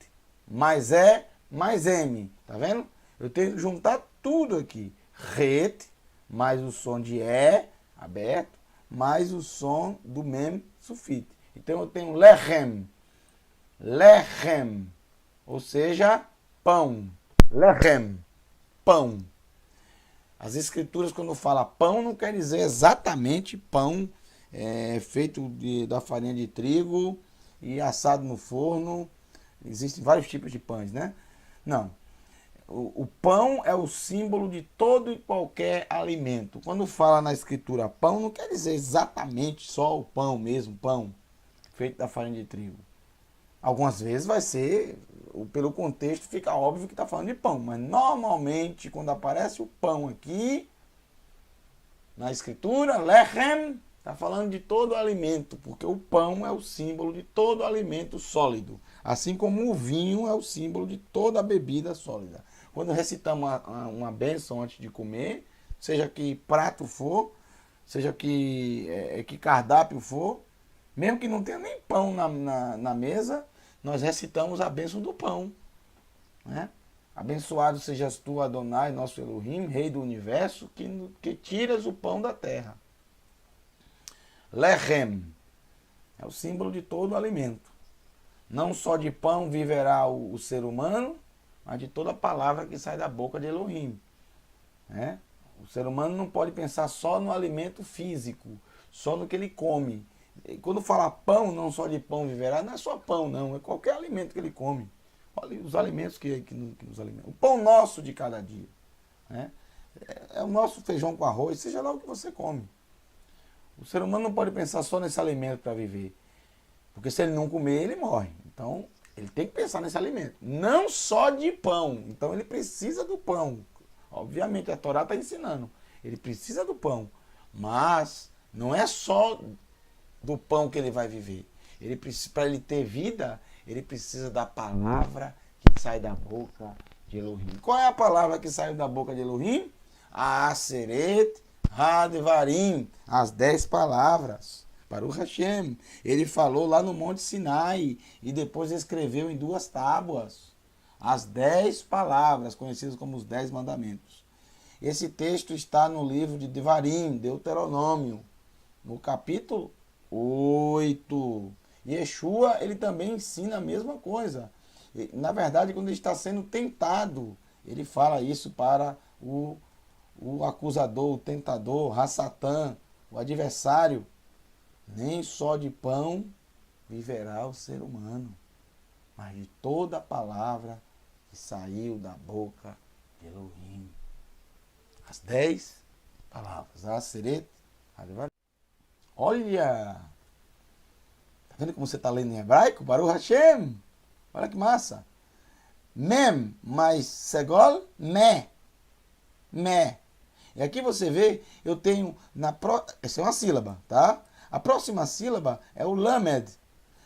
mais E, mais M, tá vendo? Eu tenho que juntar tudo aqui. Het, mais o som de E, aberto, mais o som do Mem, Sufit. Então eu tenho Lechem, Lechem, ou seja, pão. Lechem, pão. As escrituras, quando fala pão, não quer dizer exatamente pão feito da farinha de trigo e assado no forno. Existem vários tipos de pães, né? Não. O pão é o símbolo de todo e qualquer alimento. Quando fala na escritura pão, não quer dizer exatamente só o pão mesmo, pão feito da farinha de trigo. Algumas vezes vai ser, pelo contexto, fica óbvio que está falando de pão. Mas normalmente, quando aparece o pão aqui, na escritura, lechem, está falando de todo o alimento, porque o pão é o símbolo de todo alimento sólido. Assim como o vinho é o símbolo de toda a bebida sólida. Quando recitamos uma bênção antes de comer, seja que prato for, seja que cardápio for, mesmo que não tenha nem pão na mesa, nós recitamos a bênção do pão. Né? Abençoado sejas tu, Adonai, nosso Elohim, Rei do Universo, que tiras o pão da terra. Lechem é o símbolo de todo o alimento. Não só de pão viverá o ser humano, mas de toda a palavra que sai da boca de Elohim. Né? O ser humano não pode pensar só no alimento físico, só no que ele come. E quando fala pão, não só de pão viverá, não é só pão, não, é qualquer alimento que ele come. Olha os alimentos que nos alimentam. O pão nosso de cada dia. Né? É o nosso feijão com arroz, seja lá o que você come. O ser humano não pode pensar só nesse alimento para viver. Porque se ele não comer, ele morre. Então, ele tem que pensar nesse alimento. Não só de pão. Então, ele precisa do pão. Obviamente, a Torá está ensinando. Ele precisa do pão. Mas não é só do pão que ele vai viver. Para ele ter vida, ele precisa da palavra que sai da boca de Elohim. Qual é a palavra que saiu da boca de Elohim? A Aseret Hadvarim, as 10 palavras. Baruch Hashem. Ele falou lá no Monte Sinai e depois escreveu em 2 tábuas. As 10 palavras, conhecidas como os 10 mandamentos. Esse texto está no livro de Devarim, Deuteronômio, no capítulo 8. Yeshua, ele também ensina a mesma coisa. Na verdade, quando ele está sendo tentado, ele fala isso para o acusador, o tentador, Hassatã, o adversário. Nem só de pão viverá o ser humano, mas de toda a palavra que saiu da boca de Elohim. As 10 palavras. Aseret, olha! Tá vendo como você está lendo em hebraico? Baruch Hashem! Olha que massa! Mem mais Segol, me. Me. E aqui você vê, eu tenho essa é uma sílaba, tá? A próxima sílaba é o Lamed.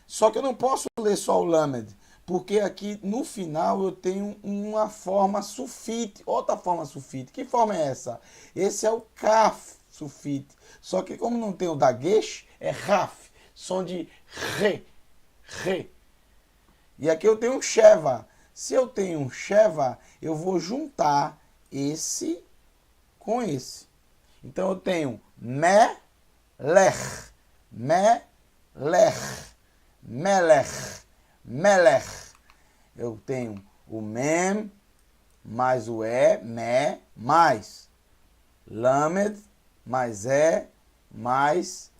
Só que eu não posso ler só o Lamed, porque aqui no final eu tenho uma forma sulfite, outra forma sulfite. Que forma é essa? Esse é o Kaf sulfite. Só que como não tem o Dagesh, é Raf, som de Re, Re. E aqui eu tenho um Sheva. Se eu tenho um Sheva, eu vou juntar esse com esse. Então eu tenho Melech, Melech, Melech, Melech. Eu tenho o Mem mais o Me, mais Lamed, mais mais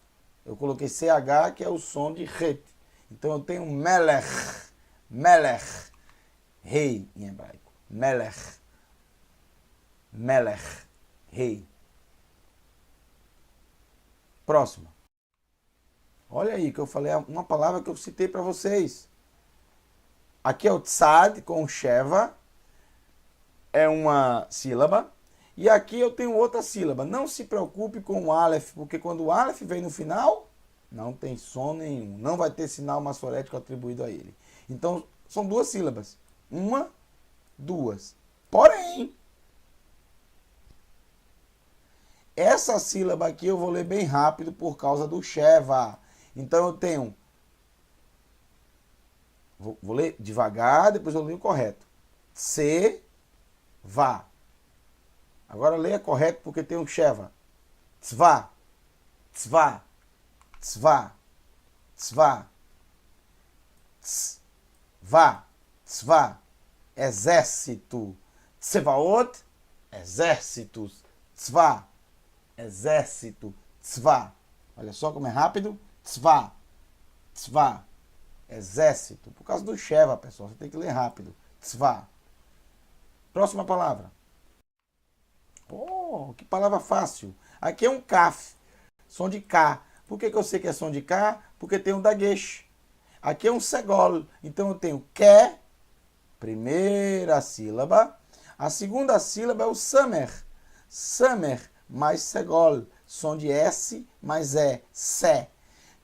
eu coloquei CH, que é o som de Het. Então eu tenho Melech, Melech, rei em hebraico. Melech, Melech, rei. Próxima. Olha aí que eu falei uma palavra que eu citei para vocês. Aqui é o tzad com o sheva. É uma sílaba. E aqui eu tenho outra sílaba. Não se preocupe com o aleph, porque quando o aleph vem no final, não tem som nenhum. Não vai ter sinal maçorético atribuído a ele. Então, são 2 sílabas. 1, 2. Porém, essa sílaba aqui eu vou ler bem rápido por causa do sheva. Então eu tenho, vou ler devagar, depois eu leio o correto. Tseva. Agora leia correto porque tem um sheva. Tzva, tzva, tzva, tzva, tzva, tzva, exército. Tsevaot, exércitos. Tzva, exército. Tzva. Olha só como é rápido. Tzva, tzva, exército. Por causa do sheva, pessoal, você tem que ler rápido. Tzva. Próxima palavra. Oh, que palavra fácil. Aqui é um kaf, som de K. Por que eu sei que é som de K? Porque tem um dagesh. Aqui é um segol. Então eu tenho que, primeira sílaba. A segunda sílaba é o samer. Samer mais segol. Som de S mais se.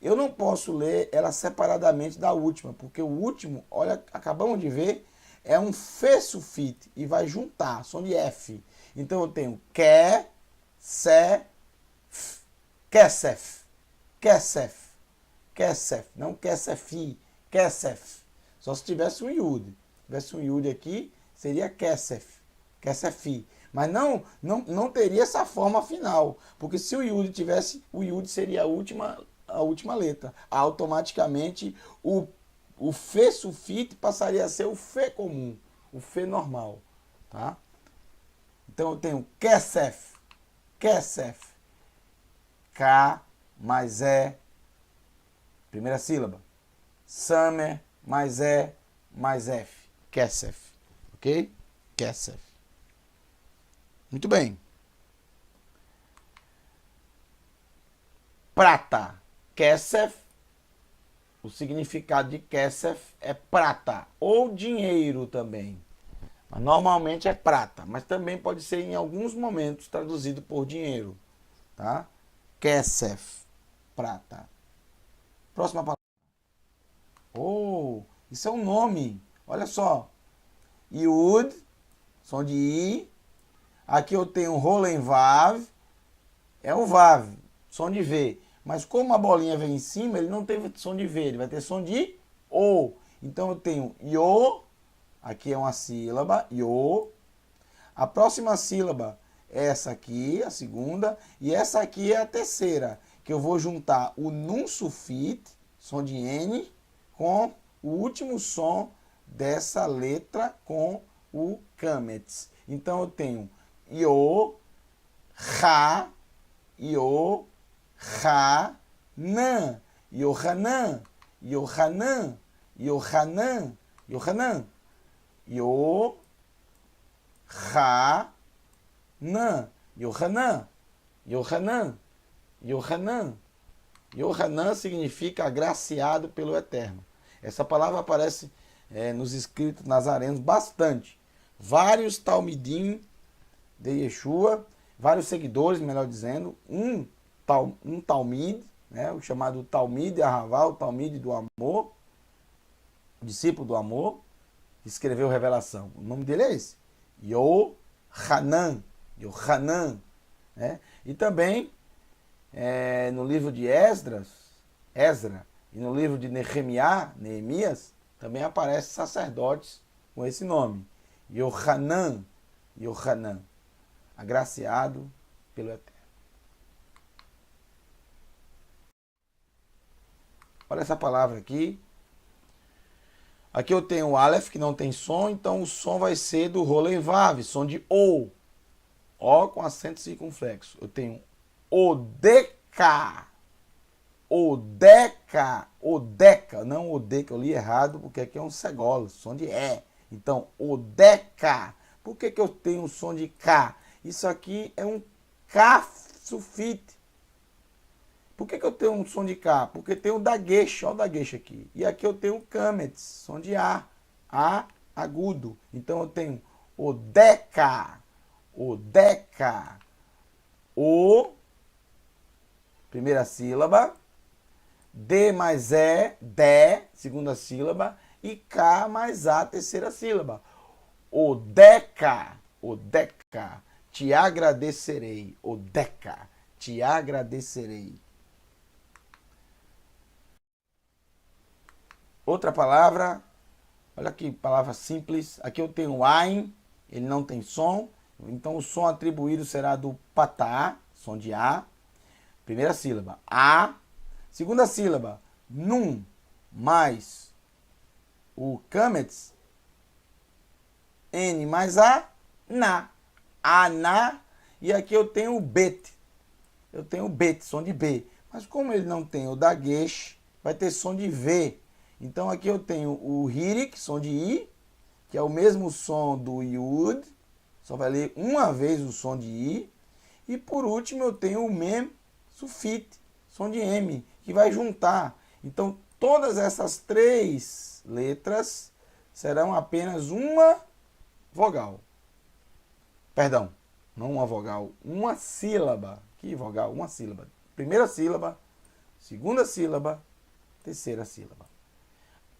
Eu não posso ler ela separadamente da última, porque o último, olha, acabamos de ver, é um fe sulfite e vai juntar, som de F. Então eu tenho que, se, f. Kesef. Kesef. Kesef. Não kesefi. Kesef. Só se tivesse um Yud. Se tivesse um Yud aqui, seria Kesef. Kesefi. Mas não teria essa forma final. Porque se o Yud tivesse, o Yud seria a última letra. Automaticamente, o Fê sulfite passaria a ser o Fê comum. O Fê normal. Tá? Então eu tenho Kesef. Kesef. K mais E. Primeira sílaba. Samer mais E mais F. Kesef. Ok? Kesef. Muito bem. Prata. Kesef. O significado de Kesef é prata. Ou dinheiro também. Mas normalmente é prata. Mas também pode ser em alguns momentos traduzido por dinheiro. Tá? Kesef. Prata. Próxima palavra. Oh, isso é um nome. Olha só. Yud. Som de I. Aqui eu tenho Rolen Vav. É um Vav. Som de V. Mas como a bolinha vem em cima, ele não tem som de V. Ele vai ter som de O. Então eu tenho Yo. Aqui é uma sílaba. Yo. A próxima sílaba é essa aqui, a segunda. E essa aqui é a terceira. Que eu vou juntar o Nun sulfite, som de N, com o último som dessa letra com o Kametz. Então eu tenho Yo, Ra, Yo, Ra, Nan, Yohanan, Yohanan, Yohanan, Yohanan, Yo, Ra, Nan, Yohanan, Yohanan, Yohanan. Yohanan significa agraciado pelo Eterno. Essa palavra aparece nos escritos nazarenos bastante. Vários talmidim de Yeshua, vários seguidores, melhor dizendo, um talmid, né, o chamado Talmid Ahavá, o Talmid do amor, o discípulo do amor, escreveu Revelação. O nome dele é esse, Yohanan, Yohanan, né? E também no livro de Esdra, e no livro de Neemias, também aparecem sacerdotes com esse nome, Yohanan, Yohanan, agraciado pelo Eterno. Olha essa palavra aqui. Aqui eu tenho o Aleph, que não tem som, então o som vai ser do Rolen Vav, som de O. O com acento circunflexo. Eu tenho Odeca. Odeca. Odeca. Não Odeca, eu li errado, porque aqui é um segolo, som de E. Então, Odeca. Por que eu tenho um som de K? Isso aqui é um K sulfite. Por que eu tenho um som de K? Porque tem o dagesh, olha o dagesh aqui. E aqui eu tenho o kametz, som de A agudo. Então eu tenho Odeca, Odeca, O, primeira sílaba, D mais E, D, segunda sílaba, e K mais A, terceira sílaba. Odeca, Odeca, te agradecerei, Odeca, te agradecerei. Outra palavra, olha que palavra simples. Aqui eu tenho Ain, ele não tem som. Então o som atribuído será do patá, som de A. Primeira sílaba, A. Segunda sílaba, Num, mais o kametz, N mais A, Na. Ana. E aqui eu tenho o Bet. Eu tenho o Bet, som de B. Mas como ele não tem o dagesh, vai ter som de V. Então aqui eu tenho o Hirik, som de I, que é o mesmo som do Yud, só vai ler uma vez o som de I. E por último eu tenho o Mem sulfite, som de M, que vai juntar. Então todas essas três letras serão apenas uma vogal. Perdão, não uma vogal, uma sílaba. Que vogal? Uma sílaba. Primeira sílaba, segunda sílaba, terceira sílaba.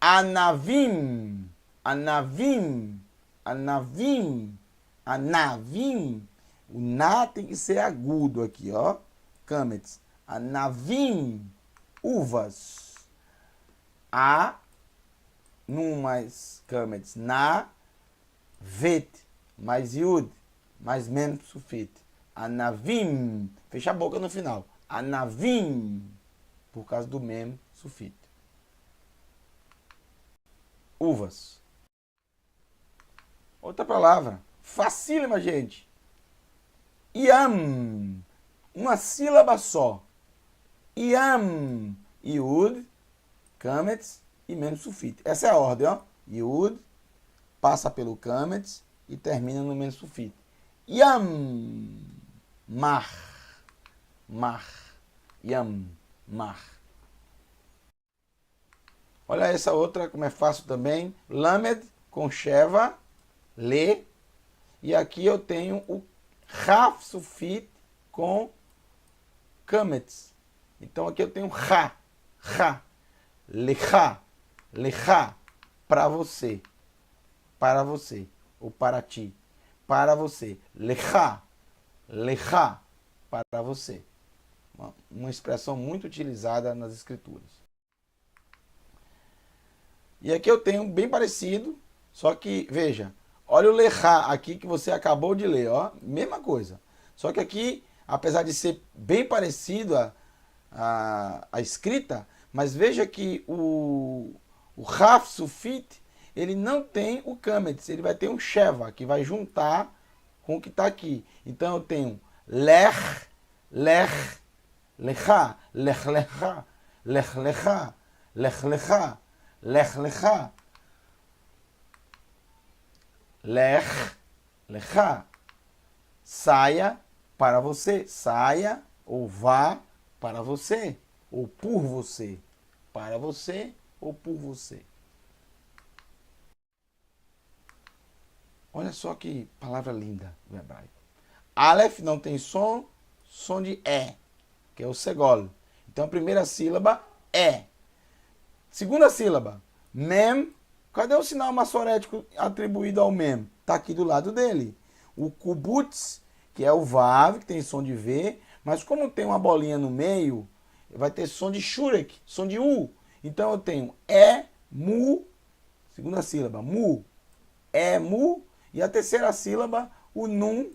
Anavim, Anavim, Anavim, Anavim. O na tem que ser agudo aqui, ó. Kametz. Anavim, uvas. A, num mais kametz. Na, vet, mais yud, mais mem sufit. Anavim, fecha a boca no final. Anavim, por causa do mem sufit. Uvas. Outra palavra, facílima, gente. Yam, uma sílaba só. Yam, Yud, Kametz e mem sufit. Essa é a ordem, ó. Yud, passa pelo Kametz e termina no mem sufit. Yam, Mar, Mar, Yam, Mar. Olha essa outra, como é fácil também. Lamed com Sheva, Le. E aqui eu tenho o Raf sufit com Kametz. Então aqui eu tenho Ra, Ra, Lecha, Lecha, para você, ou para ti, para você. Lecha, Lecha, para você. Uma expressão muito utilizada nas escrituras. E aqui eu tenho bem parecido, só que, veja, olha o Lecha aqui que você acabou de ler, ó, mesma coisa. Só que aqui, apesar de ser bem parecido a escrita, mas veja que o Raf Sufit, ele não tem o Kametz, ele vai ter um Sheva, que vai juntar com o que está aqui. Então eu tenho Lech, Lech, Lecha, Lech Lecha, Lech Lecha, Lech Lecha, Lech Lecha, Lech Lecha, saia para você, saia ou vá para você, ou por você, para você ou por você. Olha só que palavra linda do hebraico. Aleph não tem som, som de E, que é o segol. Então a primeira sílaba é. Segunda sílaba, mem. Cadê o sinal massorético atribuído ao mem? Está aqui do lado dele. O kubutz, que é o vav, que tem som de V, mas como tem uma bolinha no meio, vai ter som de shurek, som de U. Então eu tenho mu, segunda sílaba, mu, mu, e a terceira sílaba, o num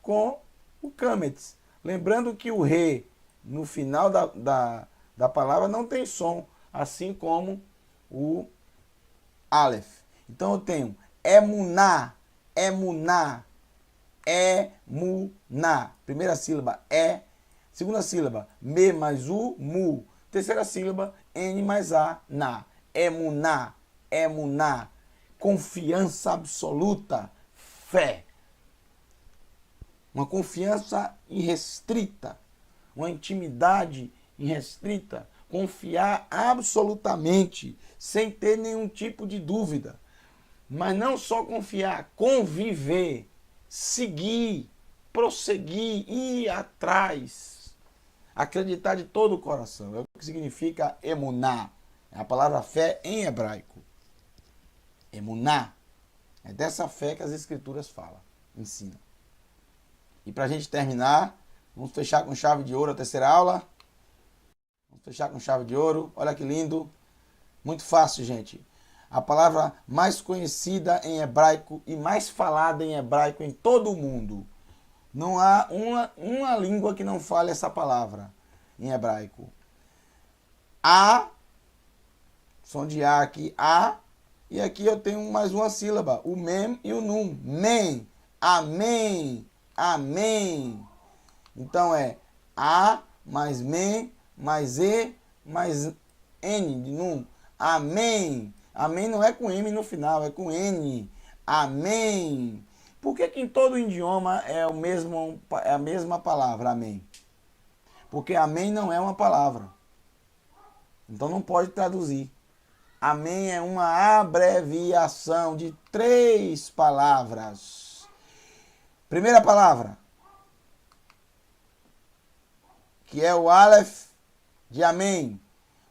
com o kametz. Lembrando que o re no final da palavra não tem som, assim como o aleph. Então eu tenho emuná, emuná, emuná. Primeira sílaba segunda sílaba me mais u, mu. Terceira sílaba n mais a, na. Emuná, emuná. Confiança absoluta, fé. Uma confiança irrestrita, uma intimidade irrestrita, confiar absolutamente, sem ter nenhum tipo de dúvida. Mas não só confiar, conviver, seguir, prosseguir, ir atrás, acreditar de todo o coração. É o que significa emuná, é a palavra fé em hebraico. Emuná, é dessa fé que as escrituras falam, ensinam. E para a gente terminar, vamos fechar com chave de ouro a terceira aula. Vamos fechar com chave de ouro. Olha que lindo. Muito fácil, gente. A palavra mais conhecida em hebraico e mais falada em hebraico em todo o mundo. Não há uma língua que não fale essa palavra em hebraico. A, som de A aqui, A. E aqui eu tenho mais uma sílaba, o mem e o num. Mem, amém, amém. Então é A mais mem, mais E, mais N de num. Amém. Amém não é com M no final, é com N. Amém. Por que em todo idioma é a mesma palavra, amém? Porque amém não é uma palavra. Então não pode traduzir. Amém é uma abreviação de 3 palavras. Primeira palavra, que é o aleph de amém.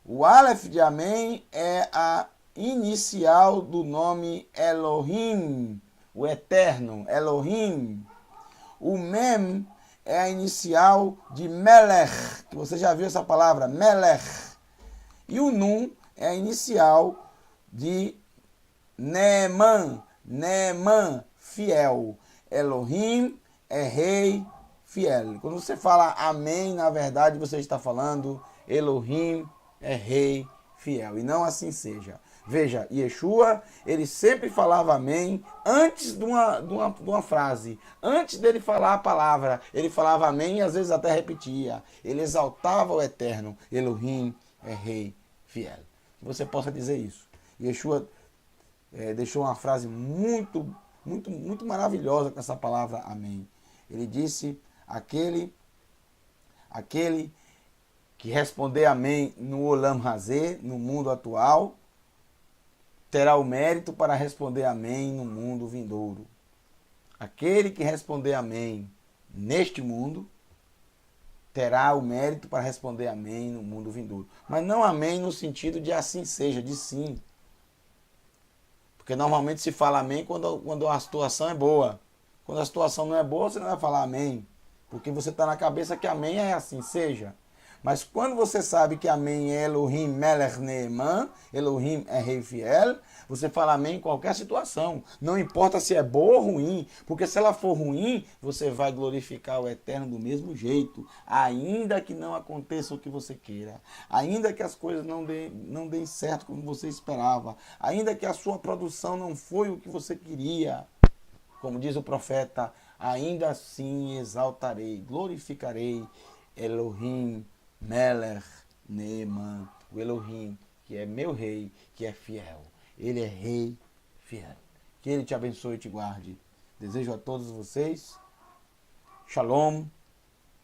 O aleph de amém é a inicial do nome Elohim, o eterno, Elohim. O Mem é a inicial de Melech, que você já viu essa palavra, Melech. E o Nun é a inicial de Neeman, Neeman, fiel. Elohim é rei fiel. Quando você fala amém, na verdade você está falando Elohim é rei fiel. E não assim seja. Veja, Yeshua, ele sempre falava amém antes de uma frase. Antes dele falar a palavra, ele falava amém e às vezes até repetia. Ele exaltava o eterno. Elohim é rei fiel. Que você possa dizer isso. Yeshua deixou uma frase muito maravilhosa com essa palavra amém. Ele disse, aquele que responder amém no Olam Hazé, no mundo atual, terá o mérito para responder amém no mundo vindouro. Aquele que responder amém neste mundo, terá o mérito para responder amém no mundo vindouro. Mas não amém no sentido de assim seja, de sim. Porque normalmente se fala amém quando a situação é boa. Quando a situação não é boa, você não vai falar amém. Porque você está na cabeça que amém é assim seja. Mas quando você sabe que amém é Elohim Melech Neeman, Elohim é rei fiel, você fala amém em qualquer situação. Não importa se é boa ou ruim, porque se ela for ruim, você vai glorificar o Eterno do mesmo jeito, ainda que não aconteça o que você queira, ainda que as coisas não deem certo como você esperava, ainda que a sua produção não foi o que você queria. Como diz o profeta, ainda assim exaltarei, glorificarei Elohim Melech Neeman, o Elohim, que é meu rei, que é fiel. Ele é rei fiel. Que ele te abençoe e te guarde. Desejo a todos vocês Shalom,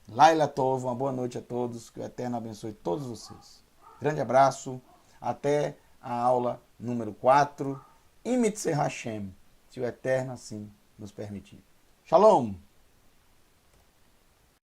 Laila Tov, uma boa noite a todos. Que o Eterno abençoe todos vocês. Grande abraço. Até a aula número 4. Imitze Hashem, se o Eterno assim nos permitir. Shalom.